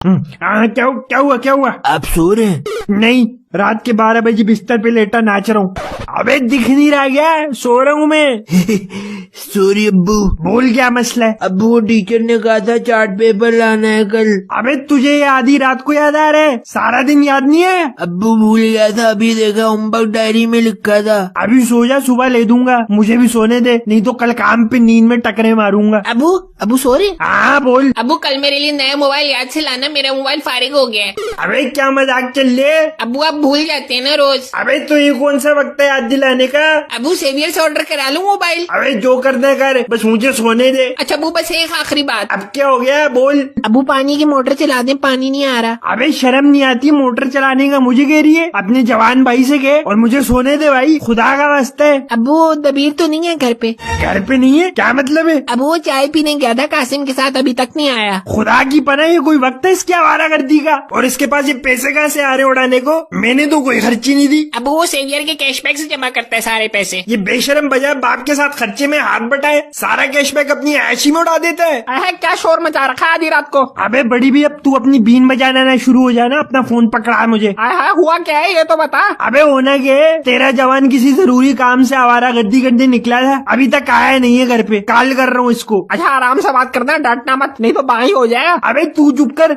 क्या हुआ क्या हुआ? आप सो रहे हैं? नहीं, रात के 12 बजे बिस्तर पे लेटा नाच रहा हूँ। अबे दिख नहीं रहा क्या? सो रहा हूँ मैं। सॉरी अब्बू। बोल क्या मसला है? अब्बू वो टीचर ने कहा था चार्ट पेपर लाना है कल। अबे तुझे ये आधी रात को याद आ रहा है? सारा दिन याद नहीं है? अब्बू भूल गया था, अभी देखा होमवर्क डायरी में लिखा था। अभी सो जा, सुबह ले दूंगा। मुझे भी सोने दे, नहीं तो कल काम पे नींद में टकरे मारूंगा। अब्बू सो रहे? हाँ बोल। अब्बू कल मेरे लिए नया मोबाइल याद से लाना, मेरा मोबाइल फारिग हो गया है। अबे क्या मजाक चल ले? अब्बू आप भूल जाते हैं ना रोज। अबे तो ये कौन सा वक्त है याद दिलाने का? अब्बू सेवियर से ऑर्डर करा लूं मोबाइल। अबे जो करना है कर, बस मुझे सोने दे। अच्छा अब्बू बस एक आखिरी बात। अब क्या हो गया? बोल। अब्बू पानी की मोटर चला दें, पानी नहीं आ रहा। अबे शर्म नहीं आती मोटर चलाने का? मुझे कह रही है? अपने जवान भाई से कह और मुझे सोने दे भाई, खुदा का वास्ता है। अब्बू दबीर तो नहीं है घर पे? घर पे नहीं है? क्या मतलब है? अब्बू वो चाय पीने गया था कासिम के साथ, अभी तक नहीं आया। खुदा की पनाह, ये कोई वक्त है इसकी आवारागर्दी का? और इसके पास ये पैसे कहाँ से आ रहे उड़ाने को? मैंने तो कोई खर्ची नहीं दी। अब्बू वो सेवियर के कैशबैक से जमा करता है सारे पैसे। ये बेशरम बजाय बाप के साथ खर्चे में हाथ बटाए सारा कैशबैक अपनी ऐशी में उड़ा देता है। अरे क्या शोर मचा रखा है आधी रात को? अबे बड़ी भी, अब तू अपनी बीन बजाना ना शुरू हो जाना, अपना फोन पकड़ा मुझे। हुआ क्या है ये तो बता। अबे होना क्या है, तेरा जवान किसी जरूरी काम से आवारागर्दी करने निकला था, अभी तक आया नहीं है घर पे। कॉल कर रहा हूँ इसको। अच्छा आराम से बात करना, डांटना मत, नहीं तो बाई हो जाएगा। अबे तू चुप कर।